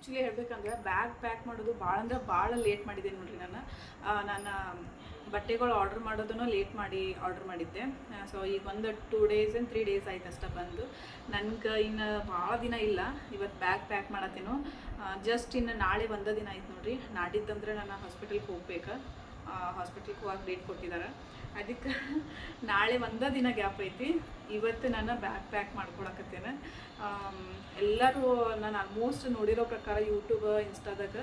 Actually ಹೇಳ್ಬೇಕಂದ್ರೆ bag pack ಮಾಡೋದು ಭಾಳ ಅಂದ್ರೆ ಭಾಳ ಲೇಟ್ ಮಾಡಿದ್ದೆ ನೋಡಿರಿ. ನಾನು ಬಟ್ಟೆಗಳು ಆರ್ಡ್ರ್ ಮಾಡೋದನ್ನು ಲೇಟ್ ಮಾಡಿ ಆರ್ಡ್ರ್ ಮಾಡಿದ್ದೆ. ಸೊ ಈಗ ಒಂದು 2 days and 3 days ಆಯ್ತು ಅಷ್ಟೇ ಬಂದು. ನನಗೆ ಇನ್ನು ಭಾಳ ದಿನ ಇಲ್ಲ. ಇವತ್ತು ಬ್ಯಾಗ್ ಪ್ಯಾಕ್ ಮಾಡತ್ತೇನೋ, ಜಸ್ಟ್ ಇನ್ನು ನಾಳೆ ಒಂದೇ ದಿನ ಆಯ್ತು ನೋಡಿರಿ. ನಾಡಿದ್ದಂದ್ರೆ ನಾನು ಹಾಸ್ಪಿಟಲ್ಗೆ ಹೋಗ್ಬೇಕು. ಹಾಸ್ಪಿಟಲ್ಗೆ ಹೋಗಿ ಡೇಟ್ ಕೊಟ್ಟಿದ್ದಾರೆ. ಅದಕ್ಕೆ ನಾಳೆ ಒಂದೇ ದಿನ ಗ್ಯಾಪ್ ಐತಿ. ಇವತ್ತು ನಾನು ಬ್ಯಾಗ್ ಪ್ಯಾಕ್ ಮಾಡ್ಕೊಳಕತ್ತೇನೆ. ಎಲ್ಲರೂ ನಾನು ಆಲ್ಮೋಸ್ಟ್ ನೋಡಿರೋ ಪ್ರಕಾರ ಯೂಟ್ಯೂಬ್ ಇನ್ಸ್ಟಾದಾಗ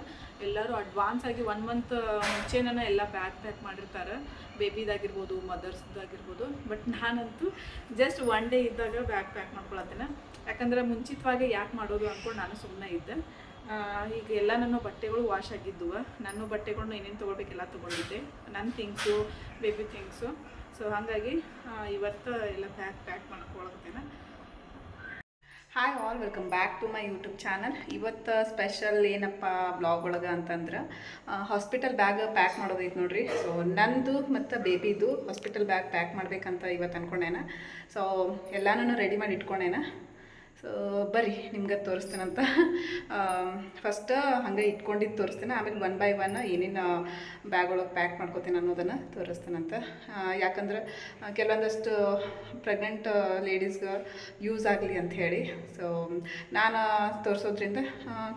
ಎಲ್ಲರೂ ಅಡ್ವಾನ್ಸ್ ಆಗಿ 1 month ಮುಂಚೆನೇ ಎಲ್ಲ ಬ್ಯಾಗ್ ಪ್ಯಾಕ್ ಮಾಡಿರ್ತಾರೆ, ಬೇಬಿದಾಗಿರ್ಬೋದು ಮದರ್ಸ್ದಾಗಿರ್ಬೋದು. ಬಟ್ ನಾನಂತೂ ಜಸ್ಟ್ 1 day ಇದ್ದಾಗ ಬ್ಯಾಗ್ ಪ್ಯಾಕ್ ಮಾಡ್ಕೊಳತ್ತೇನೆ. ಯಾಕಂದರೆ ಮುಂಚಿತವಾಗಿ ಯಾಕೆ ಮಾಡೋದು ಅಂದ್ಕೊಂಡು ನಾನು ಸುಮ್ಮನೆ ಇದ್ದೆ. ಈಗ ಎಲ್ಲ ನನ್ನ ಬಟ್ಟೆಗಳು ವಾಶ್ ಆಗಿದ್ದುವ. ನನ್ನ ಬಟ್ಟೆಗಳನ್ನ ಏನೇನು ತೊಗೊಳ್ಬೇಕೆಲ್ಲ ತೊಗೊಂಡಿದ್ದೆ, ನನ್ನ ಥಿಂಗ್ಸು, ಬೇಬಿ ಥಿಂಗ್ಸು. ಸೊ ಹಾಗಾಗಿ ಇವತ್ತು ಎಲ್ಲ ಪ್ಯಾಕ್ ಮಾಡ್ಕೊಳತ್ತೇನೆ. Hi all, welcome back to my YouTube channel. ಇವತ್ತು ಸ್ಪೆಷಲ್ ಏನಪ್ಪ ಬ್ಲಾಗ್ ಒಳಗೆ ಅಂತಂದ್ರೆ ಹಾಸ್ಪಿಟಲ್ ಬ್ಯಾಗ್ ಪ್ಯಾಕ್ ಮಾಡೋದೈತೆ ನೋಡ್ರಿ. ಸೊ ನಂದು ಮತ್ತು ಬೇಬಿದು ಹಾಸ್ಪಿಟಲ್ ಬ್ಯಾಗ್ ಪ್ಯಾಕ್ ಮಾಡ್ಬೇಕಂತ ಇವತ್ತು ಅಂದ್ಕೊಂಡೇನ. ಸೊ ಎಲ್ಲನೂ ರೆಡಿ ಮಾಡಿ ಇಟ್ಕೊಂಡೇನ. ಸೊ ಬರ್ರಿ ನಿಮ್ಗೆ ತೋರಿಸ್ತೇನಂತ. ಫಸ್ಟ್ ಹಂಗೆ ಇಟ್ಕೊಂಡಿದ್ದು ತೋರಿಸ್ತೇನೆ, ಆಮೇಲೆ 1 by 1 ಏನೇನು ಬ್ಯಾಗ್ ಒಳಗೆ ಪ್ಯಾಕ್ ಮಾಡ್ಕೋತೀನಿ ಅನ್ನೋದನ್ನು ತೋರಿಸ್ತೇನಂತ. ಯಾಕಂದ್ರೆ ಕೆಲವೊಂದಷ್ಟು ಪ್ರೆಗ್ನೆಂಟ್ ಲೇಡೀಸ್ಗೆ ಯೂಸ್ ಆಗಲಿ ಅಂತ ಹೇಳಿ. ಸೊ ನಾನು ತೋರಿಸೋದ್ರಿಂದ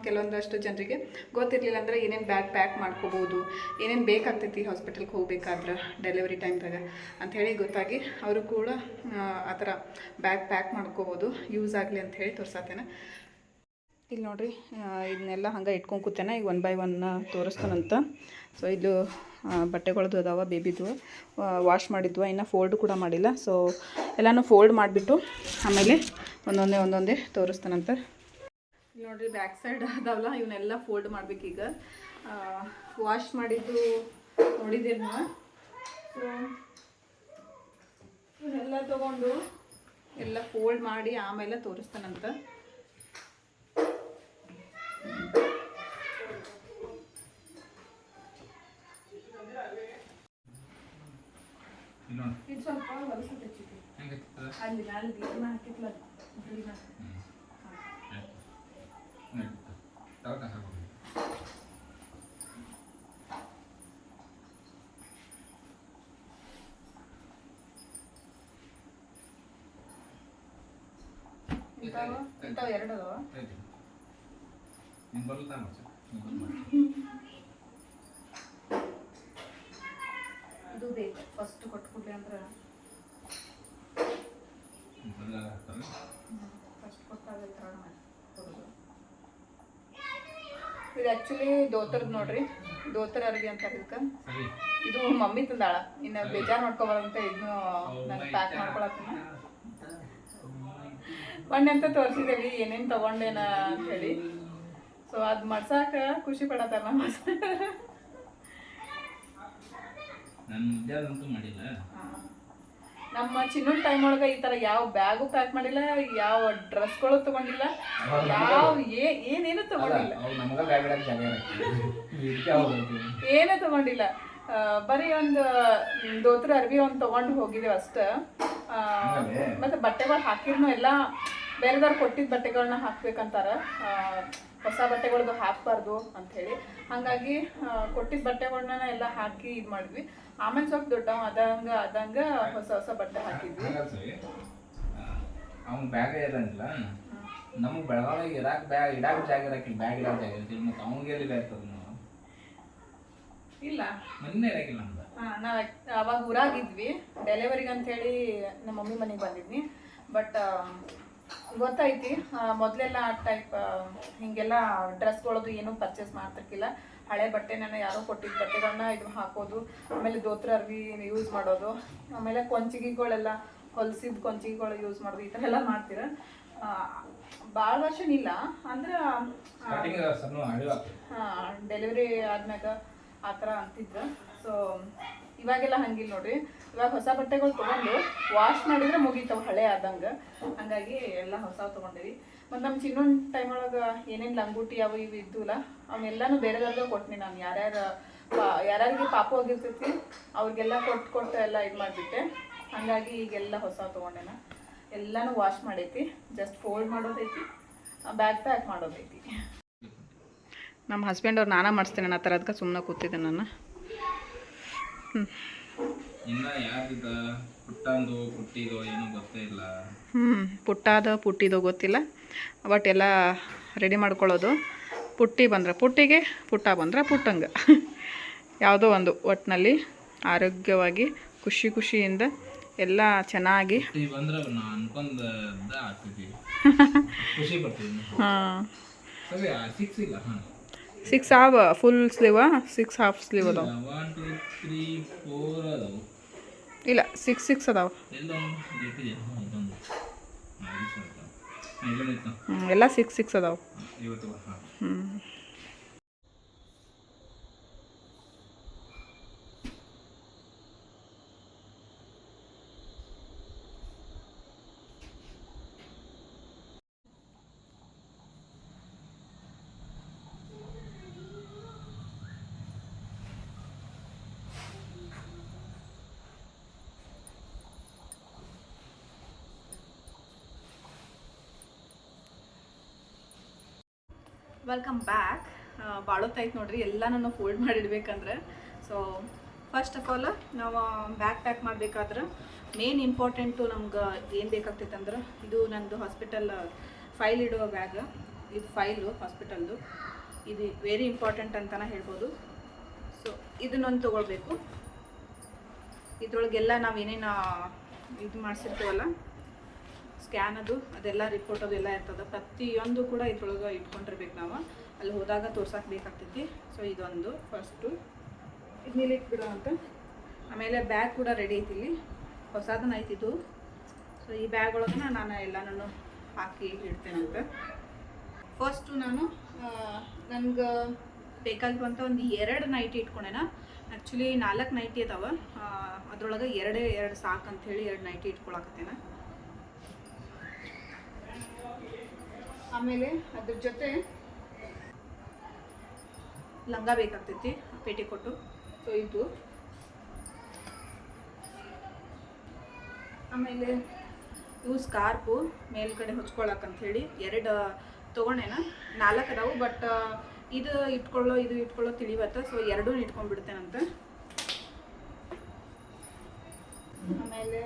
ಕೆಲವೊಂದಷ್ಟು ಜನರಿಗೆ ಗೊತ್ತಿರಲಿಲ್ಲ ಅಂದರೆ ಏನೇನು ಬ್ಯಾಗ್ ಪ್ಯಾಕ್ ಮಾಡ್ಕೋಬೋದು, ಏನೇನು ಬೇಕಾಗ್ತೈತಿ ಹಾಸ್ಪಿಟಲ್ಗೆ ಹೋಗ್ಬೇಕಾದ್ರೆ ಡೆಲಿವರಿ ಟೈಮ್ದಾಗ ಅಂಥೇಳಿ ಗೊತ್ತಾಗಿ ಅವರು ಕೂಡ ಆ ಥರ ಬ್ಯಾಗ್ ಪ್ಯಾಕ್ ಮಾಡ್ಕೋಬೋದು, ಯೂಸ್ ಆಗಲಿ ಅಂತ ಹೇಳಿ ತೋರ್ಸತ್ತೇನೆ. ಇಲ್ಲಿ ನೋಡ್ರಿ, ಇದನ್ನೆಲ್ಲ ಹಂಗೆ ಇಟ್ಕೊಂಡು ಕೂತೇನೆ. ಈಗ 1 by 1 ತೋರಿಸ್ತಾನಂತ. ಸೊ ಇದು ಬಟ್ಟೆಗಳದ್ದು ಅದಾವ, ಬೇಬಿದು ವಾಶ್ ಮಾಡಿದ್ವು, ಇನ್ನು ಫೋಲ್ಡ್ ಕೂಡ ಮಾಡಿಲ್ಲ. ಸೊ ಎಲ್ಲನೂ ಫೋಲ್ಡ್ ಮಾಡಿಬಿಟ್ಟು ಆಮೇಲೆ ಒಂದೊಂದೇ ತೋರಿಸ್ತಾನಂತ. ಇಲ್ಲಿ ನೋಡ್ರಿ, ಬ್ಯಾಕ್ ಸೈಡ್ ಅದಾವಲ್ಲ ಇವನ್ನೆಲ್ಲ ಫೋಲ್ಡ್ ಮಾಡ್ಬೇಕೀಗ. ವಾಶ್ ಮಾಡಿದ್ದು ನೋಡಿದ್ದೀರಿ ನೀವು. ಸೊ ಇವನ್ನೆಲ್ಲ ತೊಗೊಂಡು ಎಲ್ಲ ಫೋಲ್ಡ್ ಮಾಡಿ ಆಮೇಲೆ ತೋರಿಸ್ತಾನಂತ. ಇದು ಸ್ವಲ್ಪ ಹೊಲಸು ಅಲ್ಲಿ ಮ್ಯಾಲೆ ಇದನ್ನ ಹಾಕಿದ್ಲ ಇಂಥವು 2 ಅದಾವ. ಇದು ಬೇಕು ಫಸ್ಟ್ ಕೊಟ್ಬಿಡ್ಲಿ ಅಂದ್ರೆ ಫಸ್ಟ್ ಕೊಟ್ಟಾಗ ಕೊಡೋದು. ಇದು ಆ್ಯಕ್ಚುಲಿ ದೋತರದ್ದು ನೋಡ್ರಿ, ದೋತರ ಅರ್ವಿ ಅಂತ ಇದಕ್ಕೆ. ಇದು ಮಮ್ಮಿ ತಂದಾಳ, ಇನ್ನು ಬೇಜಾರು ಮಾಡ್ಕೊಬಾರಂತ ಇದನ್ನು ನಾನು ಪ್ಯಾಕ್ ಮಾಡ್ಕೊಳತ್ತೀನಿ. ಮೊನ್ನೆ ಅಂತ ತೋರಿಸಿದೇವಿ ಏನೇನು ತೊಗೊಂಡೇನ ಅಂಥೇಳಿ. ಸೊ ಅದು ಮಾಡ್ಸಾಕ ಖುಷಿ ಪಡತ್ತಾರ ನಮ್ಮ ಚಿನ್ನದ ಟೈಮ್ ಒಳಗೆ ಈ ಥರ ಯಾವ ಬ್ಯಾಗು ಪ್ಯಾಕ್ ಮಾಡಿಲ್ಲ, ಯಾವ ಡ್ರೆಸ್ಗಳು ತೊಗೊಂಡಿಲ್ಲ, ಯಾವ ಏನೇನು ತೊಗೊಂಡಿಲ್ಲ, ಏನೂ ತೊಗೊಂಡಿಲ್ಲ. ಬರೀ ಒಂದು ದೋತ್ರ ಅರ್ವಿ ಒಂದು ತೊಗೊಂಡು ಹೋಗಿದ್ದೇವೆ ಅಷ್ಟೇ. ಮತ್ತು ಬಟ್ಟೆಗಳು ಹಾಕಿರ್ನು ಎಲ್ಲ ಬೇರೆದವ್ರು ಕೊಟ್ಟಿದ್ದ ಬಟ್ಟೆಗಳನ್ನ ಹಾಕ್ಬೇಕಂತಾರೆ, ಹೊಸ ಬಟ್ಟೆಗಳದ್ದು ಹಾಕಬಾರ್ದು ಅಂಥೇಳಿ. ಹಾಗಾಗಿ ಕೊಟ್ಟಿದ್ದ ಬಟ್ಟೆಗಳನ್ನ ಎಲ್ಲ ಹಾಕಿ ಇದು ಮಾಡಿದ್ವಿ. ಆಮೇಲೆ ಸ್ವಲ್ಪ ದೊಡ್ಡವ ಅದಂಗೆ ಹೊಸ ಬಟ್ಟೆ ಹಾಕಿದ್ವಿ. ಅವ್ನು ಬ್ಯಾಗ್ ಇರಂಗಿಲ್ಲ, ನಮಗೆ ಬೆಳಗಾವಿಗೆ ಇಡಾಕ ಜಾಗ ಇರಕ್ಕಿಲ್ಲ, ಬ್ಯಾಗ್ ಇಡಾಕ ಜಾಗ ಇರ್ತೀವಿ. ಮತ್ತು ಅವ್ನಿಗೆ ಎಲ್ಲಿ ಇರ್ತದೆ ನಾವು ಇಲ್ಲ ಮೊನ್ನೆ ಇರಕ್ಕಿಲ್ಲ ನಮ್ದು. ನಾವು ಅವಾಗ ಊರಾಗಿದ್ವಿ ಡೆಲಿವರಿಗೆ ಅಂಥೇಳಿ ನಮ್ಮ ಮಮ್ಮಿ ಮನೆಗೆ ಬಂದಿದ್ವಿ. ಬಟ್ ಗೊತ್ತೈತಿ ಮೊದಲೆಲ್ಲ ಟೈಪ್ ಹೀಗೆಲ್ಲ ಡ್ರೆಸ್ಗಳದ್ದು ಏನೂ ಪರ್ಚೇಸ್ ಮಾಡ್ತಿರ್ಕಿಲ್ಲ. ಹಳೆ ಬಟ್ಟೆನ ಯಾರೋ ಕೊಟ್ಟಿದ್ದ ಬಟ್ಟೆಗಳನ್ನ ಇದು ಹಾಕೋದು, ಆಮೇಲೆ ದೋತ್ರ ಅರ್ವಿ ಯೂಸ್ ಮಾಡೋದು, ಆಮೇಲೆ ಕೊಂಚಿಗೆಗಳೆಲ್ಲ ಹೊಲಿಸಿದ ಕೊಂಚಿಗೆಗಳು ಯೂಸ್ ಮಾಡೋದು, ಈ ಥರ ಎಲ್ಲ ಮಾಡ್ತೀರ. ಭಾಳ ವರ್ಷನಿಲ್ಲ ಅಂದ್ರೆ ಡೆಲಿವರಿ ಆದ್ಮ್ಯಾಗ ಆ ಥರ ಅಂತಿದ್ರು. ಸೊ ಇವಾಗೆಲ್ಲ ಹಂಗಿಲ್ಲ ನೋಡ್ರಿ. ಇವಾಗ ಹೊಸ ಬಟ್ಟೆಗಳು ತೊಗೊಂಡು ವಾಶ್ ಮಾಡಿದ್ರೆ ಮುಗಿತಾವೆ ಹಳೆ ಆದಂಗೆ. ಹಂಗಾಗಿ ಎಲ್ಲ ಹೊಸ ತೊಗೊಂಡಿವಿ. ಮತ್ತು ನಮ್ಮ ಚಿನ್ನೊಂದು ಟೈಮ್ ಒಳಗೆ ಏನೇನು ಲಂಗೋಟಿ ಅವು ಇವು ಇದ್ದುಲ್ಲ ಅವನ್ನೆಲ್ಲನೂ ಬೇರೆದವ್ರಿಗೆ ಕೊಟ್ಟಿನಿ ನಾನು. ಯಾರ್ಯಾರಿಗೆ ಪಾಪು ಹೋಗಿರ್ತೈತಿ ಅವ್ರಿಗೆಲ್ಲ ಕೊಟ್ಟು ಎಲ್ಲ ಇದು ಮಾಡಿಬಿಟ್ಟೆ. ಹಾಗಾಗಿ ಈಗೆಲ್ಲ ಹೊಸ ತೊಗೊಂಡೆನ. ಎಲ್ಲನೂ ವಾಶ್ ಮಾಡೈತಿ, ಜಸ್ಟ್ ಫೋಲ್ಡ್ ಮಾಡೋದೈತಿ, ಬ್ಯಾಗ್ ಪ್ಯಾಕ್ ಮಾಡೋದೈತಿ. ನಮ್ಮ ಹಸ್ಬೆಂಡ್ ಅವ್ರು ನಾನೇ ಮಾಡಿಸ್ತೇನೆ ಆ ಥರ ಅದಕ್ಕೆ ಸುಮ್ಮನೆ ಕೂತಿದ್ದೆ ನಾನು. ಇನ್ನು ಯಾರ್ದಿದ್ದ ಪುಟ್ಟಂದು ಪುಟ್ಟಿದೋ ಏನೂ ಗೊತ್ತೇ ಇಲ್ಲ. ಪುಟ್ಟಾದ ಪುಟ್ಟಿದೋ ಗೊತ್ತಿಲ್ಲ, ಬಟ್ ಎಲ್ಲ ರೆಡಿ ಮಾಡ್ಕೊಳ್ಳೋದು. ಪುಟ್ಟಿ ಬಂದ್ರೆ ಪುಟ್ಟಿಗೆ, ಪುಟ್ಟ ಬಂದ್ರೆ ಪುಟ್ಟಂಗೆ ಯಾವುದೋ ಒಂದು ಒಟ್ಟಿನಲ್ಲಿ ಆರೋಗ್ಯವಾಗಿ ಖುಷಿಯಿಂದ ಎಲ್ಲ ಚೆನ್ನಾಗಿ ಬಂದ್ರೆ ನಾವು ಅನ್ಕೊಂಡ ಆಗ್ತಿದ್ವಿ, ಖುಷಿ ಪಡ್ತೀವಿ. ಹಾಂ, ಸರಿ 6 ಇಲ್ಲ. ಹಾಂ 6 ಆವ ಫುಲ್ ಸ್ಲೀವ, 6 ಹಾಫ್ ಸ್ಲೀವ್ ಅದಾವ. 1 2 3 4 ಅದಾವು. ಇಲ್ಲ 6 ಅದಾವ. ಎಲ್ಲ 6 ಅದಾವ. Welcome back. ಭಾಳೊತ್ತಾಯ್ತು ನೋಡ್ರಿ ಎಲ್ಲ ನಾನು ಫೋಲ್ಡ್ ಮಾಡಿಡ್ಬೇಕಂದ್ರೆ. ಸೊ ಫಸ್ಟ್ ಆಫ್ ಆಲ್ ನಾವು ಬ್ಯಾಗ್ ಪ್ಯಾಕ್ ಮಾಡಬೇಕಾದ್ರೆ ಮೇನ್ ಇಂಪಾರ್ಟೆಂಟು ನಮ್ಗೆ ಏನು ಬೇಕಾಗ್ತೈತೆ ಅಂದ್ರೆ, ಇದು ನಂದು ಹಾಸ್ಪಿಟಲ್ ಫೈಲ್ ಇಡುವ ಬ್ಯಾಗ್. ಇದು ಫೈಲು ಹಾಸ್ಪಿಟಲ್ದು, ಇದು ವೆರಿ ಇಂಪಾರ್ಟೆಂಟ್ ಅಂತಲೇ ಹೇಳ್ಬೋದು. ಸೊ ಇದನ್ನೊಂದು ತೊಗೊಳ್ಬೇಕು. ಇದ್ರೊಳಗೆಲ್ಲ ನಾವು ಏನೇನು ಇದು ಮಾಡಿಸಿರ್ತೀವಲ್ಲ, ಸ್ಕ್ಯಾನ್ ಅದೆಲ್ಲ ರಿಪೋರ್ಟ್ ಅದೆಲ್ಲ ಇರ್ತದೆ. ಪ್ರತಿಯೊಂದು ಕೂಡ ಇದ್ರೊಳಗೆ ಇಟ್ಕೊಂಡಿರ್ಬೇಕು. ನಾವು ಅಲ್ಲಿ ಹೋದಾಗ ತೋರ್ಸಕ್ಕೆ ಬೇಕಾಗ್ತೈತಿ. ಸೊ ಇದೊಂದು ಫಸ್ಟು ಇದನ್ನೆಲ್ಲ ಇಟ್ಬಿಡೋ ಅಂತ. ಆಮೇಲೆ ಬ್ಯಾಗ್ ಕೂಡ ರೆಡಿ ಐತಿ, ಇಲ್ಲಿ ಹೊಸದನ್ನ ಐತಿದ್ದು. ಸೊ ಈ ಬ್ಯಾಗ್ ಒಳಗೆ ನಾನು ಎಲ್ಲನೂ ಹಾಕಿ ಇಡ್ತೇನಂತ. ಫಸ್ಟು ನಾನು ನನಗೆ ಬೇಕಾಗಿರುವಂಥ ಒಂದು 2 ನೈಟಿ ಇಟ್ಕೊಂಡೇನ. ಆ್ಯಕ್ಚುಲಿ 4 ನೈಟಿ ಅದಾವ, ಅದ್ರೊಳಗೆ 2 ಸಾಕಂಥೇಳಿ 2 ನೈಟಿ ಇಟ್ಕೊಳಕತ್ತೇನೆ. ಆಮೇಲೆ ಅದ್ರ ಜೊತೆ ಲಂಗ ಬೇಕಾಗ್ತೈತಿ, ಪೇಟಿಕೋಟು. ಸೊ ಇದು, ಆಮೇಲೆ ಇವು ಸ್ಕಾರ್ಪು ಮೇಲ್ಗಡೆ ಹೊಚ್ಕೊಳಕಂಥೇಳಿ 2 ತೊಗೊಂಡೇನ. 4 ಅದಾವು, ಬಟ್ ಇದು ಇಟ್ಕೊಳ್ಳೋ ತಿಳಿವತ್ತ. ಸೊ 2 ಇಟ್ಕೊಂಡ್ಬಿಡ್ತೇನಂತ. ಆಮೇಲೆ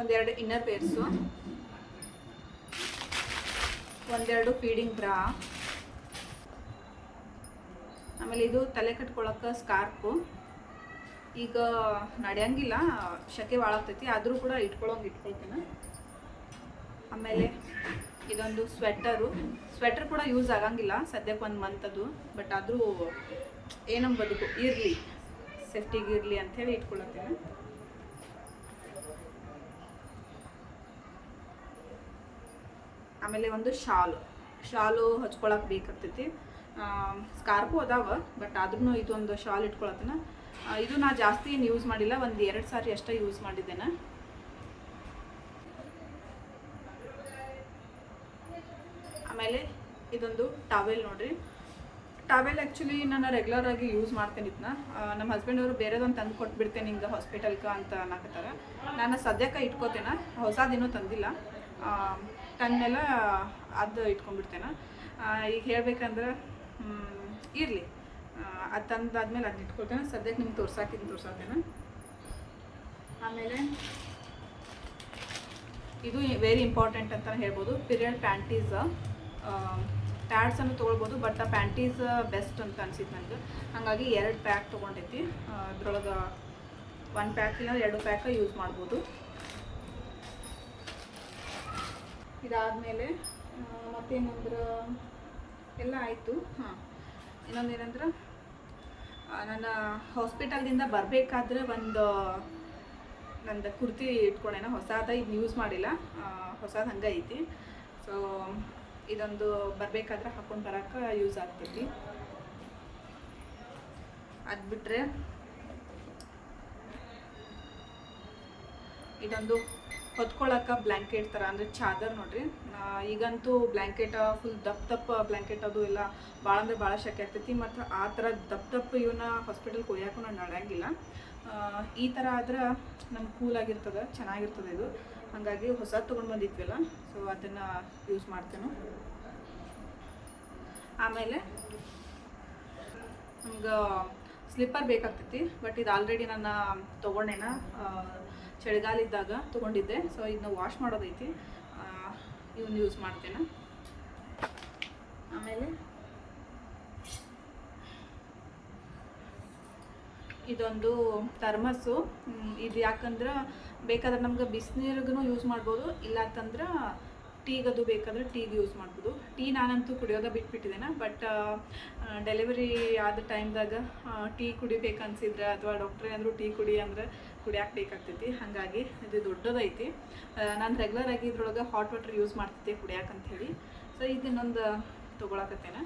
ಒಂದೆರಡು ಇನ್ನರ್ ಪೇರ್ಸು, ಒಂದೆರಡು ಫೀಡಿಂಗ್ ಬ್ರಾ, ಆಮೇಲೆ ಇದು ತಲೆ ಕಟ್ಕೊಳಕ್ಕೆ ಸ್ಕಾರ್ಪು. ಈಗ ನಡೆಯಂಗಿಲ್ಲ, ಶೆಕೆ ಭಾಳ ಆಗ್ತೈತಿ, ಆದರೂ ಕೂಡ ಇಟ್ಕೊಳ್ತೇನೆ. ಆಮೇಲೆ ಇದೊಂದು ಸ್ವೆಟರ್ ಕೂಡ ಯೂಸ್ ಆಗಂಗಿಲ್ಲ ಸದ್ಯಕ್ಕೆ, 1 ಮಂತ್ ಅದು. ಬಟ್ ಆದರೂ ಏನೋ ಬದುಕು ಇರಲಿ, ಸೇಫ್ಟಿಗೆ ಇರಲಿ ಅಂಥೇಳಿ ಇಟ್ಕೊಳತ್ತೇನೆ. ಆಮೇಲೆ ಒಂದು ಶಾಲು ಹಚ್ಕೊಳಕ್ಕೆ ಬೇಕಾಗ್ತೈತಿ. ಸ್ಕಾರ್ಪು ಅದಾವ, ಬಟ್ ಆದ್ರೂ ಇದೊಂದು ಶಾಲ್ ಇಟ್ಕೊಳತ್ತೇನೆ. ಇದು ನಾ ಜಾಸ್ತಿ ಏನು ಯೂಸ್ ಮಾಡಿಲ್ಲ, 1-2 ಸಾರಿ ಅಷ್ಟೇ ಯೂಸ್ ಮಾಡಿದ್ದೇನೆ. ಆಮೇಲೆ ಇದೊಂದು ಟಾವೆಲ್ ನೋಡ್ರಿ. ಟಾವೆಲ್ ಆ್ಯಕ್ಚುಲಿ ನಾನು ರೆಗ್ಯುಲರಾಗಿ ಯೂಸ್ ಮಾಡ್ತೇನೆ. ಇದನ್ನ ನಮ್ಮ ಹಸ್ಬೆಂಡ್ ಅವರು ಬೇರೆದೊಂದು ತಂದು ಕೊಟ್ಬಿಡ್ತೇನೆ ಹಿಂಗೆ ಹಾಸ್ಪಿಟಲ್ಗೆ ಅಂತ ಅನ್ನಕತ್ತಾರ. ನಾನು ಸದ್ಯಕ್ಕೆ ಇಟ್ಕೋತೇನೆ, ಹೊಸದೇನೂ ತಂದಿಲ್ಲ. ತಂದೆಲ್ಲ ಅದು ಇಟ್ಕೊಂಡ್ಬಿಡ್ತೇನೆ. ಈಗ ಹೇಳ್ಬೇಕಂದ್ರೆ ಇರಲಿ, ಅದು ತಂದಾದ್ಮೇಲೆ ಅದನ್ನ ಇಟ್ಕೊಳ್ತೇನೆ. ಸದ್ಯಕ್ಕೆ ನಿಮ್ಗೆ ತೋರ್ಸಾಕೇನೆ. ಆಮೇಲೆ ಇದು ವೆರಿ ಇಂಪಾರ್ಟೆಂಟ್ ಅಂತಲೇ ಹೇಳ್ಬೋದು. ಪೀರಿಯಡ್ ಪ್ಯಾಂಟೀಸ್, ಪ್ಯಾಡ್ಸನ್ನು ತೊಗೊಳ್ಬೋದು, ಬಟ್ ಆ ಪ್ಯಾಂಟೀಸ್ ಬೆಸ್ಟ್ ಅಂತ ಅನ್ಸಿತ್ತು ನನಗೆ. ಹಾಗಾಗಿ 2 ಪ್ಯಾಕ್ ತೊಗೊಂಡೈತಿ. ಅದ್ರೊಳಗೆ 1 ಪ್ಯಾಕ್ ಇಲ್ಲ 2 ಪ್ಯಾಕ ಯೂಸ್ ಮಾಡ್ಬೋದು. ಇದಾದಮೇಲೆ ಮತ್ತೇನಂದ್ರೆ ಎಲ್ಲ ಆಯಿತು. ಹಾಂ, ಇನ್ನೊಂದೇನಂದ್ರೆ ನನ್ನ ಹಾಸ್ಪಿಟಲ್ದಿಂದ ಬರಬೇಕಾದ್ರೆ ನಂದು ಕುರ್ತಿ ಇಟ್ಕೊಂಡೇನ, ಹೊಸದ. ಇದು ಯೂಸ್ ಮಾಡಿಲ್ಲ, ಹೊಸದು ಹಂಗೆ ಐತಿ. ಸೊ ಇದೊಂದು ಬರಬೇಕಾದ್ರೆ ಹಾಕೊಂಡು ಬರೋಕೆ ಯೂಸ್ ಆಗ್ತೈತಿ. ಅದು ಬಿಟ್ಟರೆ ಇದೊಂದು ಹೊತ್ಕೊಳ್ಳೋಕೆ ಬ್ಲ್ಯಾಂಕೆಟ್ ಥರ, ಅಂದರೆ ಚಾದರ್ ನೋಡ್ರಿ. ಈಗಂತೂ ಬ್ಲ್ಯಾಂಕೆಟ್ ಫುಲ್ ದಪ್ಪ ಬ್ಲ್ಯಾಂಕೆಟ್ ಅದು ಎಲ್ಲ ಭಾಳ ಅಂದರೆ ಭಾಳ ಶೆಕೆ ಆಗ್ತೈತಿ. ಮತ್ತು ಆ ಥರ ದಪ್ಪ ಇವನ್ನ ಹಾಸ್ಪಿಟಲ್ಗೆ ಒಯ್ಯೋಕ್ಕೂ ನಾನು ನಡೆಯಂಗಿಲ್ಲ. ಈ ಥರ ಆದ್ರೆ ನಮ್ಗೆ ಕೂಲಾಗಿರ್ತದೆ, ಚೆನ್ನಾಗಿರ್ತದೆ ಇದು. ಹಾಗಾಗಿ ಹೊಸ ತೊಗೊಂಡು ಬಂದಿದ್ವಲ್ಲ, ಸೊ ಅದನ್ನು ಯೂಸ್ ಮಾಡ್ತೇನೆ. ಆಮೇಲೆ ನಮ್ಗೆ ಸ್ಲಿಪ್ಪರ್ ಬೇಕಾಗ್ತೈತಿ, ಬಟ್ ಇದು ಆಲ್ರೆಡಿ ನಾನು ತೊಗೊಂಡೇನ, ಚಳಿಗಾಲ ಇದ್ದಾಗ ತೊಗೊಂಡಿದ್ದೆ. ಸೊ ಇದನ್ನ ವಾಶ್ ಮಾಡೋದೈತಿ, ಇವನ್ನ ಯೂಸ್ ಮಾಡ್ತೇನೆ. ಆಮೇಲೆ ಇದೊಂದು ಥರ್ಮಸ್ಸು. ಇದು ಯಾಕಂದ್ರೆ ಬೇಕಾದ್ರೆ ನಮ್ಗೆ ಬಿಸಿನೀರಿಗೂ ಯೂಸ್ ಮಾಡ್ಬೋದು, ಇಲ್ಲ ಅಂತಂದ್ರೆ ಟೀಗದು ಬೇಕಾದ್ರೆ ಟೀಗೆ ಯೂಸ್ ಮಾಡ್ಬೋದು. ಟೀ ನಾನಂತೂ ಕುಡಿಯೋದ ಬಿಟ್ಬಿಟ್ಟಿದ್ದೇನೆ, ಬಟ್ ಡೆಲಿವರಿ ಆದ ಟೈಮ್ದಾಗ ಟೀ ಕುಡಿಬೇಕು ಅನ್ಸಿದ್ರೆ ಅಥವಾ ಡಾಕ್ಟ್ರ್ ಏನಾದರೂ ಟೀ ಕುಡಿ ಅಂದ್ರೆ ಕುಡಿಯೋಕೆ ಬೇಕಾಗ್ತೈತಿ. ಹಾಗಾಗಿ ಇದು ದೊಡ್ಡದೈತಿ. ನಾನು ರೆಗ್ಯುಲರ್ ಆಗಿ ಇದ್ರೊಳಗೆ ಹಾಟ್ ವಾಟರ್ ಯೂಸ್ ಮಾಡ್ತಿದ್ದೆ ಕುಡಿಯೋಕೆ ಅಂಥೇಳಿ. ಸೊ ಇದು ಇನ್ನೊಂದು ತೊಗೊಳಕತ್ತೇನೆ.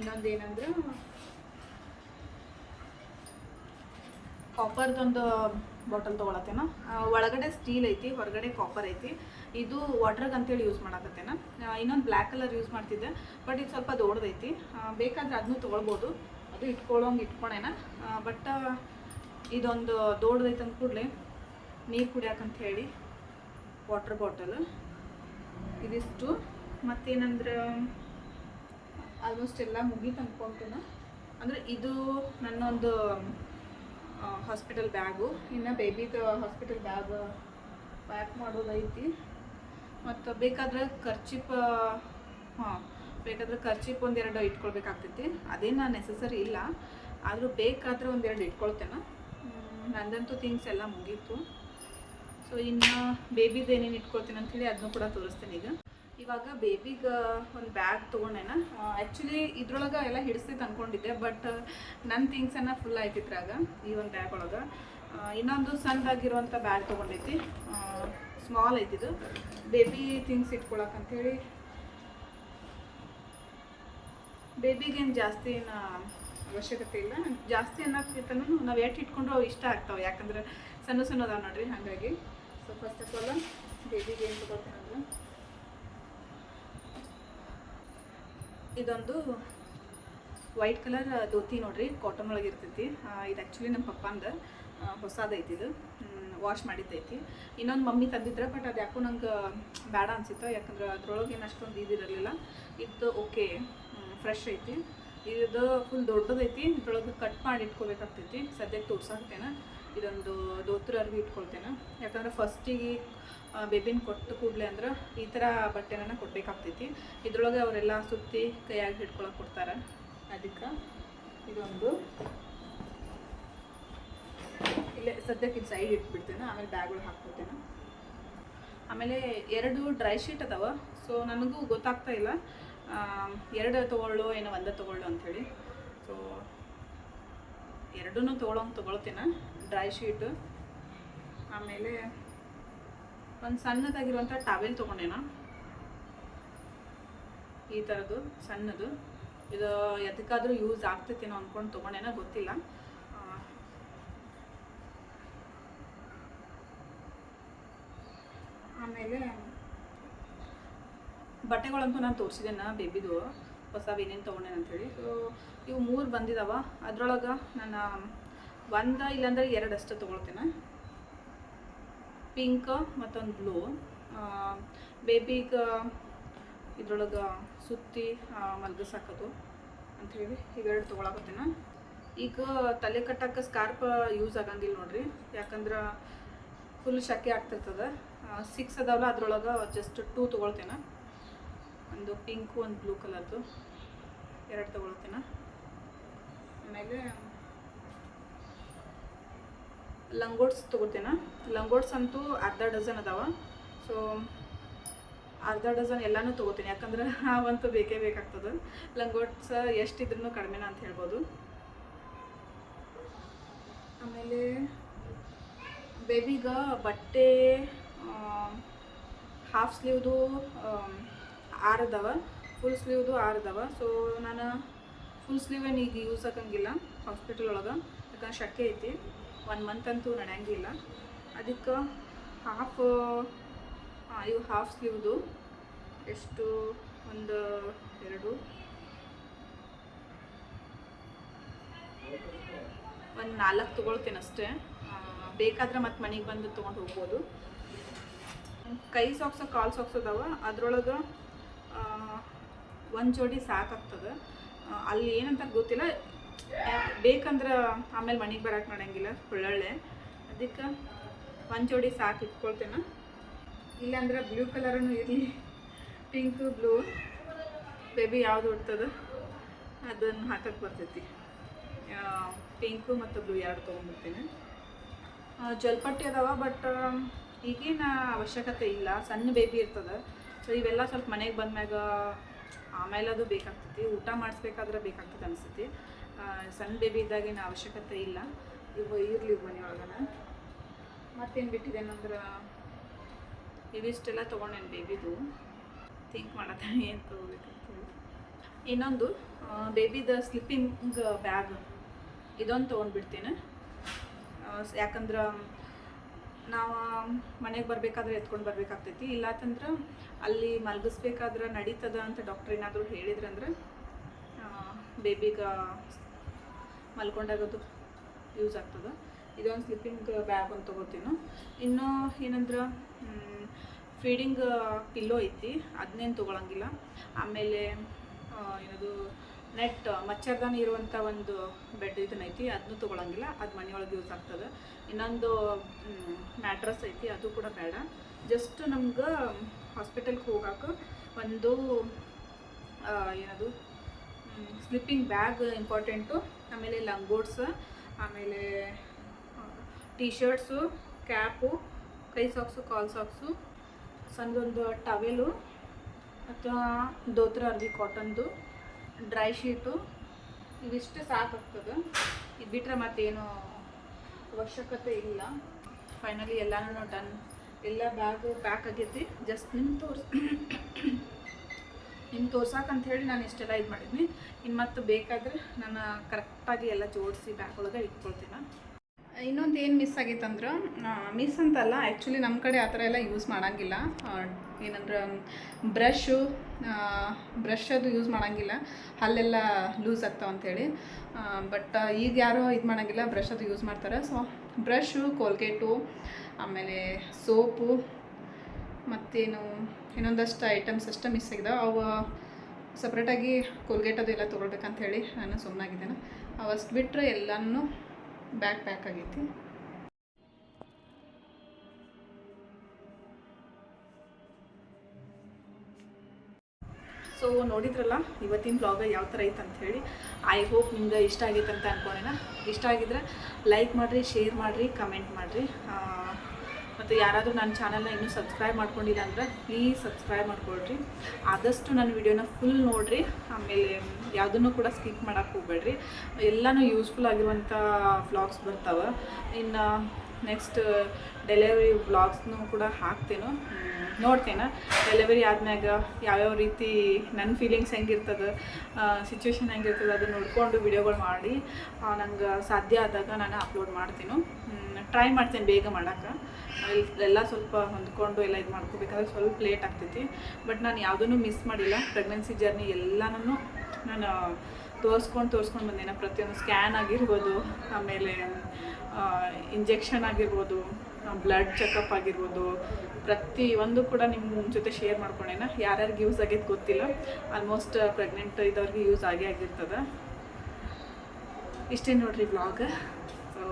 ಇನ್ನೊಂದು ಏನಂದ್ರೆ ಕಾಪರ್ದೊಂದು ಬಾಟಲ್ ತೊಗೊಳತ್ತೇನ. ಒಳಗಡೆ ಸ್ಟೀಲ್ ಐತಿ, ಹೊರಗಡೆ ಕಾಪರ್ ಐತಿ. ಇದು ವಾಟ್ರಿಗೆ ಅಂತೇಳಿ ಯೂಸ್ ಮಾಡಕತ್ತೇನ. ಇನ್ನೊಂದು ಬ್ಲ್ಯಾಕ್ ಕಲರ್ ಯೂಸ್ ಮಾಡ್ತಿದ್ದೆ, ಬಟ್ ಇದು ಸ್ವಲ್ಪ ದೊಡ್ಡದೈತಿ. ಬೇಕಾದ್ರೆ ಅದನ್ನು ತೊಗೊಳ್ಬೋದು, ಅದು ಇಟ್ಕೊಳ್ಳೋಂಗೆ ಇಟ್ಕೊಂಡೇನ. ಬಟ್ ಇದೊಂದು ದೊಡ್ಡದೈತೆ ಅಂದ ಕೂಡಲೇ ನೀರು ಕುಡಿಯೋಕಂತ ಹೇಳಿ ವಾಟ್ರ್ ಬಾಟಲ್ ಇದಿಷ್ಟು. ಮತ್ತೇನಂದ್ರೆ ಆಲ್ಮೋಸ್ಟ್ ಎಲ್ಲ ಮುಗೀತು ಅಂದ್ಕೊಂತೇನೆ. ಅಂದರೆ ಇದು ನನ್ನೊಂದು ಹಾಸ್ಪಿಟಲ್ ಬ್ಯಾಗು. ಇನ್ನು ಬೇಬಿದು ಹಾಸ್ಪಿಟಲ್ ಬ್ಯಾಗ್ ಪ್ಯಾಕ್ ಮಾಡೋದೈತಿ. ಮತ್ತು ಬೇಕಾದ್ರೆ ಖರ್ಚಿಪ್, ಬೇಕಾದ್ರೆ ಖರ್ಚಿಪ್ ಒಂದೆರಡು ಇಟ್ಕೊಳ್ಬೇಕಾಗ್ತೈತಿ. ಅದೇನು ನೆಸಸರಿ ಇಲ್ಲ, ಆದರೂ ಬೇಕಾದ್ರೆ ಒಂದೆರಡು ಇಟ್ಕೊಳ್ತೇನೆ. ನಂದಂತೂ ಥಿಂಗ್ಸ್ ಎಲ್ಲ ಮುಗೀತು. ಸೊ ಇನ್ನು ಬೇಬಿದು ಏನೇನು ಇಟ್ಕೊಳ್ತೀನಿ ಅಂಥೇಳಿ ಅದನ್ನು ಕೂಡ ತೋರಿಸ್ತೀನಿ ಈಗ. ಇವಾಗ ಬೇಬಿಗೆ ಒಂದು ಬ್ಯಾಗ್ ತೊಗೊಂಡೇನ. ಆ್ಯಕ್ಚುಲಿ ಇದ್ರೊಳಗೆ ಎಲ್ಲ ಹಿಡಿಸ್ತೈತೆ ಅಂದ್ಕೊಂಡಿದ್ದೆ, ಬಟ್ ನನ್ನ ಥಿಂಗ್ಸನ್ನು ಫುಲ್ ಆಯ್ತಿದ್ರಾಗ ಈ ಒಂದು ಬ್ಯಾಗ್ ಒಳಗೆ. ಇನ್ನೊಂದು ಸಣ್ಣದಾಗಿರುವಂಥ ಬ್ಯಾಗ್ ತೊಗೊಂಡೈತಿ, ಸ್ಮಾಲ್ ಐತಿದು. ಬೇಬಿ ಥಿಂಗ್ಸ್ ಇಟ್ಕೊಳಕ್ಕಂಥೇಳಿ ಬೇಬಿಗೇನು ಜಾಸ್ತಿ ಏನು ಅವಶ್ಯಕತೆ ಇಲ್ಲ. ಜಾಸ್ತಿ ಅನ್ನೋಕ್ಕಿಂತನೂ ನಾವು ಎಷ್ಟು ಇಟ್ಕೊಂಡ್ರು ಅವು ಇಷ್ಟ ಆಗ್ತಾವೆ, ಯಾಕಂದ್ರೆ ಸಣ್ಣ ಸಣ್ಣ ಅದಾವೆ ನೋಡ್ರಿ. ಹಾಗಾಗಿ ಸೊ ಫಸ್ಟ್ ಆಫ್ ಆಲ್ ಬೇಬಿಗೆ ಏನು ತೊಗೊಳ್ತೇನೆ ಅಂದ್ರೆ ಇದೊಂದು ವೈಟ್ ಕಲರ್ ಧೋತಿ ನೋಡ್ರಿ, ಕಾಟನ್ ಒಳಗೆ ಇರ್ತೈತಿ. ಇದು ಆ್ಯಕ್ಚುಲಿ ನಮ್ಮ ಪಪ್ಪಂದು ಹೊಸದೈತಿ, ಇದು ವಾಶ್ ಮಾಡಿದ್ದೈತಿ. ಇನ್ನೊಂದು ಮಮ್ಮಿ ತಂದಿದ್ರೆ, ಬಟ್ ಅದು ಯಾಕೋ ನಂಗೆ ಬೇಡ ಅನ್ಸಿತ್ತು, ಯಾಕಂದ್ರೆ ಅದ್ರೊಳಗೆ ಏನು ಅಷ್ಟೊಂದು ಇದಿರಲಿಲ್ಲ. ಇದು ಓಕೆ ಫ್ರೆಶ್ ಐತಿ. ಇದು ಫುಲ್ ದೊಡ್ಡದೈತಿ, ಇದ್ರೊಳಗೆ ಕಟ್ ಮಾಡಿ ಇಟ್ಕೊಬೇಕಾಗ್ತೈತಿ. ಸದ್ಯಕ್ಕೆ ತೋರ್ಸಾಕ್ತೇನೆ. ಇದೊಂದು ಧೋತ್ರ ಅರ್ವಿ ಇಟ್ಕೊಳ್ತೇನೆ, ಯಾಕಂದ್ರೆ ಫಸ್ಟಿಗೆ ಬೇಬಿನ ಕೊಟ್ಟು ಕೂಡಲೇ ಅಂದ್ರೆ ಈ ಥರ ಬಟ್ಟೆನ ಕೊಡಬೇಕಾಗ್ತೈತಿ. ಇದ್ರೊಳಗೆ ಅವರೆಲ್ಲ ಸುತ್ತಿ ಕೈಯಾಗಿ ಹಿಡ್ಕೊಳಕ್ಕೆ ಕೊಡ್ತಾರೆ. ಅದಕ್ಕೆ ಇದೊಂದು ಇಲ್ಲೇ ಸದ್ಯಕ್ಕೆ ಇದು ಸೈಡ್ ಇಟ್ಬಿಡ್ತೇನೆ, ಆಮೇಲೆ ಬ್ಯಾಗ್ ಒಳಗೆ ಹಾಕ್ಕೊಳ್ತೇನೆ. ಆಮೇಲೆ 2 ಡ್ರೈ ಶೀಟ್ ಅದಾವ. ಸೊ ನನಗೂ ಗೊತ್ತಾಗ್ತಾ ಇಲ್ಲ 2 ತೊಗೊಳ್ಳೋ ಏನೋ ಒಂದೇ ತೊಗೊಳ್ಳೋ ಅಂಥೇಳಿ. ಸೊ 2 ತೊಗೊಳ್ತೇನೆ, ಡ್ರೈ ಶೀಟು. ಆಮೇಲೆ ಒಂದು ಸಣ್ಣದಾಗಿರುವಂಥ ಟಾವೆಲ್ ತೊಗೊಂಡೇನ, ಈ ಥರದ್ದು ಸಣ್ಣದು. ಇದು ಎದಕ್ಕಾದರೂ ಯೂಸ್ ಆಗ್ತೈತೇನೋ ಅಂದ್ಕೊಂಡು ತೊಗೊಂಡೇನ, ಗೊತ್ತಿಲ್ಲ. ಆಮೇಲೆ ಬಟ್ಟೆಗಳಂತೂ ನಾನು ತೋರಿಸಿದ್ದೇನೆ ಬೇಬಿದು ಹೊಸವೇನೇನು ತೊಗೊಂಡೇನೆ ಅಂಥೇಳಿ. ಸೊ ಇವು 3 ಬಂದಿದ್ದಾವೆ. ಅದ್ರೊಳಗೆ ನಾನು ಒಂದು ಇಲ್ಲಾಂದ್ರೆ 2 ಅಷ್ಟು ತೊಗೊಳ್ತೇನೆ, ಪಿಂಕ್ ಮತ್ತೊಂದು ಬ್ಲೂ. ಬೇಬಿಗೆ ಇದ್ರೊಳಗೆ ಸುತ್ತಿ ಮಲ್ಗಿಸಾಕೋದು ಅಂಥೇಳಿ ಇವೆರಡು ತೊಗೊಳಕತ್ತೇನೆ. ಈಗ ತಲೆ ಕಟ್ಟಕ್ಕೆ ಸ್ಕಾರ್ಪ್ ಯೂಸ್ ಆಗಂಗಿಲ್ಲ ನೋಡ್ರಿ, ಯಾಕಂದ್ರೆ ಫುಲ್ ಶಕೆ ಆಗ್ತಿರ್ತದೆ. 6 ಅದಾವಲ್ಲ, ಅದ್ರೊಳಗೆ ಜಸ್ಟ್ 2 ತೊಗೊಳ್ತೇನೆ. ಒಂದು ಪಿಂಕು, ಒಂದು ಬ್ಲೂ ಕಲರ್ದು 2 ತೊಗೊಳ್ತೇನೆ. ಆಮೇಲೆ ಲಂಗೋಟ್ಸ್ ತೊಗೊಳ್ತೇನೆ. ಲಂಗೋಟ್ಸ್ ಅಂತೂ ಅರ್ಧ ಡಜನ್ ಅದಾವ. ಸೊ ಅರ್ಧ ಡಜನ್ ಎಲ್ಲನೂ ತೊಗೋತೀನಿ, ಯಾಕಂದ್ರೆ ಅವಂತೂ ಬೇಕೇ ಬೇಕಾಗ್ತದೆ. ಲಂಗೋಟ್ಸ್ ಎಷ್ಟಿದ್ರೂ ಕಡಿಮೆನ ಅಂತ ಹೇಳ್ಬೋದು. ಆಮೇಲೆ ಬೇಬಿಗೆ ಬಟ್ಟೆ ಹಾಫ್ ಸ್ಲೀವ್ದು 6 ಅದಾವ, ಫುಲ್ ಸ್ಲೀವ್ದು 6 ಅದಾವ. ಸೊ ನಾನು ಫುಲ್ ಸ್ಲೀವ್ ಏನು ಈಗ ಯೂಸ್ ಆಗಂಗಿಲ್ಲ ಹಾಸ್ಪಿಟಲ್ ಒಳಗೆ, ಯಾಕಂದ್ರೆ ಶಕೆ ಐತಿ. 1 ಮಂತ್ ಅಂತೂ ನಡೆಯಂಗಿಲ್ಲ. ಅದಕ್ಕೆ ಇವು ಹಾಫ್ ಸ್ಲೀವ್ದು ಎಷ್ಟು, ಒಂದು 2, ಒಂದು 4 ತೊಗೊಳ್ತೇನೆ ಅಷ್ಟೇ. ಬೇಕಾದ್ರೆ ಮತ್ತೆ ಮನೆಗೆ ಬಂದು ತೊಗೊಂಡು ಹೋಗ್ಬೋದು. ಕೈ ಸಾಕ್ಸ್ ಕಾಲು ಸಾಕ್ಸ್ ಅದಾವ ಅದ್ರೊಳಗೆ ಒಂದು ಜೋಡಿ ಸಾಕಾಗ್ತದೆ. ಅಲ್ಲಿ ಏನಂತ ಗೊತ್ತಿಲ್ಲ, ಬೇಕಂದ್ರೆ ಆಮೇಲೆ ಮನೆಗೆ ಬರೋಕೆ ನೋಡಂಗಿಲ್ಲ ಒಳ್ಳೊಳ್ಳೆ, ಅದಕ್ಕೆ ಒಂದು ಜೋಡಿ ಸಾಕು ಇಟ್ಕೊಳ್ತೇನೆ. ಇಲ್ಲಾಂದ್ರೆ ಬ್ಲೂ ಕಲರನ್ನು ಇರಲಿ, ಪಿಂಕ್ ಬ್ಲೂ ಬೇಬಿ ಯಾವುದು ಉಡ್ತದೆ ಅದನ್ನು ಹಾಕಕ್ಕೆ ಬರ್ತೈತಿ. ಪಿಂಕು ಮತ್ತು ಬ್ಲೂ ಎರಡು ತೊಗೊಂಡ್ಬಿಡ್ತೀನಿ. ಜಲ್ಪಟ್ಟಿ ಅದಾವ, ಬಟ್ ಈಗೇನು ಅವಶ್ಯಕತೆ ಇಲ್ಲ, ಸಣ್ಣ ಬೇಬಿ ಇರ್ತದೆ. ಸೊ ಇವೆಲ್ಲ ಸ್ವಲ್ಪ ಮನೆಗೆ ಬಂದ್ಮ್ಯಾಗ ಆಮೇಲೆ ಅದು ಬೇಕಾಗ್ತೈತಿ, ಊಟ ಮಾಡಿಸ್ಬೇಕಾದ್ರೆ ಬೇಕಾಗ್ತದೆ ಅನಿಸ್ತೈತಿ. ಸಣ್ಣ ಬೇಬಿ ಇದ್ದಾಗೇನು ಅವಶ್ಯಕತೆ ಇಲ್ಲ. ಇವು ಇರಲಿ ಮನೆಯೊಳಗನ. ಮತ್ತೇನು ಬಿಟ್ಟಿದ್ದೇನಂದ್ರೆ ಇವಿಷ್ಟೆಲ್ಲ ತೊಗೊಂಡೇನು ಬೇಬಿದು. ಥಿಂಕ್ ಮಾಡತ್ತಾನೆ ಏನು ತೊಗೋಬೇಕಂತೇಳಿ. ಇನ್ನೊಂದು ಬೇಬಿದ ಸ್ಲಿಪ್ಪಿಂಗ್ ಬ್ಯಾಗ್ ಇದೊಂದು ತೊಗೊಂಡ್ಬಿಡ್ತೀನಿ. ಯಾಕಂದ್ರೆ ನಾವು ಮನೆಗೆ ಬರಬೇಕಾದ್ರೆ ಎತ್ಕೊಂಡು ಬರಬೇಕಾಗ್ತೈತಿ. ಇಲ್ಲಾತಂದ್ರೆ ಅಲ್ಲಿ ಮಲಗಿಸ್ಬೇಕಾದ್ರೆ ನಡೀತದ ಅಂತ ಡಾಕ್ಟ್ರ್ ಏನಾದರೂ ಹೇಳಿದ್ರಂದ್ರೆ ಬೇಬಿಗೆ ಮಲ್ಕೊಂಡಾಗೋದು ಯೂಸ್ ಆಗ್ತದೆ. ಇದೊಂದು ಸ್ಲಿಪ್ಪಿಂಗ್ ಬ್ಯಾಗ್ ಒಂದು ತೊಗೋತೀನಿ. ಇನ್ನೂ ಏನಂದ್ರೆ ಫೀಡಿಂಗ್ ಪಿಲ್ಲೋ ಐತಿ, ಅದನ್ನೇನು ತೊಗೊಳಂಗಿಲ್ಲ. ಆಮೇಲೆ ಏನದು ನೆಟ್ ಮಚ್ಚರ್ದಾನಿ ಇರುವಂಥ ಒಂದು ಬೆಡ್ ಇದನ್ನೈತಿ, ಅದನ್ನು ತೊಗೊಳಂಗಿಲ್ಲ, ಅದು ಮನೆಯೊಳಗೆ ಯೂಸ್ ಆಗ್ತದೆ. ಇನ್ನೊಂದು ಮ್ಯಾಟ್ರಸ್ ಐತಿ, ಅದು ಕೂಡ ಬೇಡ. ಜಸ್ಟ್ ನಮ್ಗೆ ಹಾಸ್ಪಿಟಲ್ಗೆ ಹೋಗೋಕೆ ಒಂದು ಏನದು ಸ್ಲಿಪ್ಪಿಂಗ್ ಬ್ಯಾಗ್ ಇಂಪಾರ್ಟೆಂಟು. ಆಮೇಲೆ ಲಂಗೋಟ್ಸ್, ಆಮೇಲೆ ಟೀ ಶರ್ಟ್ಸು, ಕ್ಯಾಪು, ಕೈ ಸಾಕ್ಸು, ಕಾಲು ಸಾಕ್ಸು, ಸಣ್ಣದೊಂದು ಟವೆಲು ಅಥವಾ ದೋತ್ರ ಅರ್ವಿ ಕಾಟನ್ದು, ಡ್ರೈ ಶೀಟು, ಇವಿಷ್ಟು ಸಾಕಾಗ್ತದೆ. ಇದು ಬಿಟ್ಟರೆ ಮತ್ತೇನು ಅವಶ್ಯಕತೆ ಇಲ್ಲ. ಫೈನಲಿ ಎಲ್ಲನೂ ಡನ್, ಎಲ್ಲ ಬ್ಯಾಗು ಪ್ಯಾಕ್ ಆಗೈತಿ. ಜಸ್ಟ್ ನಿಮ್ಗೆ ತೋರ್ಸಕ್ಕಂತ ಹೇಳಿ ನಾನು ಇಷ್ಟೆಲ್ಲ ಇದು ಮಾಡಿದ್ನಿ. ಇನ್ನು ಮತ್ತು ಬೇಕಾದರೆ ನಾನು ಕರೆಕ್ಟಾಗಿ ಎಲ್ಲ ಜೋಡಿಸಿ ಬ್ಯಾಗ್ ಒಳಗೆ ಇಟ್ಕೊಳ್ತೀನಿ. ಇನ್ನೊಂದು ಏನು ಮಿಸ್ ಆಗೈತಂದ್ರೆ, ಮಿಸ್ ಅಂತಲ್ಲ, ಆ್ಯಕ್ಚುಲಿ ನಮ್ಮ ಕಡೆ ಆ ಥರ ಎಲ್ಲ ಯೂಸ್ ಮಾಡೋಂಗಿಲ್ಲ. ಏನಂದ್ರೆ ಬ್ರಷ್ ಅದು ಯೂಸ್ ಮಾಡೋಂಗಿಲ್ಲ, ಹಲ್ಲೆಲ್ಲ ಲೂಸ್ ಆಗ್ತಾವ ಅಂಥೇಳಿ. ಬಟ್ ಈಗ ಯಾರೂ ಇದು ಮಾಡೋಂಗಿಲ್ಲ, ಬ್ರಷ್ ಅದು ಯೂಸ್ ಮಾಡ್ತಾರೆ. ಸೊ ಬ್ರಷು, ಕೋಲ್ಗೇಟು, ಆಮೇಲೆ ಸೋಪು, ಮತ್ತೇನು ಇನ್ನೊಂದಷ್ಟು ಐಟಮ್ಸ್ ಅಷ್ಟೇ ಮಿಸ್ ಆಗಿದಾವೆ. ಅವು ಸಪ್ರೇಟಾಗಿ ಕೋಲ್ಗೇಟ್ ಅದು ಎಲ್ಲ ತೊಗೊಳ್ಬೇಕಂತ ಹೇಳಿ ನಾನು ಸುಮ್ಮನಾಗಿದ್ದೇನೆ. ಅವಷ್ಟು ಬಿಟ್ಟರೆ ಎಲ್ಲನೂ ಬ್ಯಾಗ್ ಪ್ಯಾಕ್ ಆಗೈತಿ. ಸೊ ನೋಡಿದ್ರಲ್ಲ ಇವತ್ತಿನ ಬ್ಲಾಗ್ ಯಾವ ಥರ ಐತೆ ಅಂತ ಹೇಳಿ. ಐ ಹೋಪ್ ನಿಮ್ಗೆ ಇಷ್ಟ ಆಗೈತೆ ಅಂತ ಅಂದ್ಕೊಂಡೇನ. ಇಷ್ಟ ಆಗಿದ್ರೆ ಲೈಕ್ ಮಾಡಿರಿ, ಶೇರ್ ಮಾಡಿರಿ, ಕಮೆಂಟ್ ಮಾಡಿರಿ. ಮತ್ತು ಯಾರಾದರೂ ನನ್ನ ಚಾನಲ್ನ ಇನ್ನೂ ಸಬ್ಸ್ಕ್ರೈಬ್ ಮಾಡ್ಕೊಂಡಿಲ್ಲ ಅಂದ್ರೆ ಪ್ಲೀಸ್ ಸಬ್ಸ್ಕ್ರೈಬ್ ಮಾಡ್ಕೊಳ್ರಿ. ಆದಷ್ಟು ನನ್ನ ವಿಡಿಯೋನ ಫುಲ್ ನೋಡಿರಿ. ಆಮೇಲೆ ಯಾವುದನ್ನು ಕೂಡ ಸ್ಕಿಪ್ ಮಾಡೋಕ್ಕೆ ಹೋಗ್ಬೇಡ್ರಿ. ಎಲ್ಲನೂ ಯೂಸ್ಫುಲ್ ಆಗಿರುವಂಥ ವ್ಲಾಗ್ಸ್ ಬರ್ತಾವೆ. ಇನ್ನು ನೆಕ್ಸ್ಟ್ ಡೆಲಿವರಿ ವ್ಲಾಗ್ಸ್ನೂ ಕೂಡ ಹಾಕ್ತೇನೆ, ನೋಡ್ತೇನೆ. ಡೆಲಿವರಿ ಆದ್ಮ್ಯಾಗ ಯಾವ್ಯಾವ ರೀತಿ ನನ್ನ ಫೀಲಿಂಗ್ಸ್ ಹೆಂಗಿರ್ತದೆ, ಸಿಚುವೇಶನ್ ಹೆಂಗಿರ್ತದೆ ಅದನ್ನು ನೋಡಿಕೊಂಡು ವಿಡಿಯೋಗಳು ಮಾಡಿ ನಂಗೆ ಸಾಧ್ಯ ಆದಾಗ ನಾನು ಅಪ್ಲೋಡ್ ಮಾಡ್ತೀನಿ. ಟ್ರೈ ಮಾಡ್ತೇನೆ ಬೇಗ ಮಾಡೋಕ್ಕೆ. ಎಲ್ಲ ಸ್ವಲ್ಪ ಹೊಂದ್ಕೊಂಡು ಎಲ್ಲ ಇದು ಮಾಡ್ಕೋಬೇಕಾದ್ರೆ ಸ್ವಲ್ಪ ಲೇಟ್ ಆಗ್ತೈತಿ. ಬಟ್ ನಾನು ಯಾವುದನ್ನು ಮಿಸ್ ಮಾಡಿಲ್ಲ. ಪ್ರೆಗ್ನೆನ್ಸಿ ಜರ್ನಿ ಎಲ್ಲನೂ ನಾನು ತೋರಿಸ್ಕೊಂಡು ಬಂದೇನೆ. ಪ್ರತಿಯೊಂದು ಸ್ಕ್ಯಾನ್ ಆಗಿರ್ಬೋದು, ಆಮೇಲೆ ಇಂಜೆಕ್ಷನ್ ಆಗಿರ್ಬೋದು, ಬ್ಲಡ್ ಚೆಕಪ್ ಆಗಿರ್ಬೋದು, ಪ್ರತಿಯೊಂದು ಕೂಡ ನಿಮ್ಮ ಜೊತೆ ಶೇರ್ ಮಾಡ್ಕೊಂಡೇನ. ಯಾರ್ಯಾರಿಗೆ ಯೂಸ್ ಆಗೈತೆ ಗೊತ್ತಿಲ್ಲ, ಆಲ್ಮೋಸ್ಟ್ ಪ್ರೆಗ್ನೆಂಟ್ ಇದ್ದವ್ರಿಗೆ ಯೂಸ್ ಆಗಿರ್ತದೆ. ಇಷ್ಟೇ ನೋಡ್ರಿ ಬ್ಲಾಗ್. ಸೊ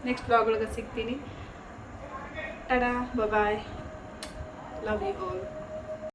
ನೆಕ್ಸ್ಟ್ ಬ್ಲಾಗ್ ಒಳಗೆ ಸಿಗ್ತೀನಿ. ಟಾಡಾ, ಬಾಯ್, ಲವ್ ಯು ಆಲ್.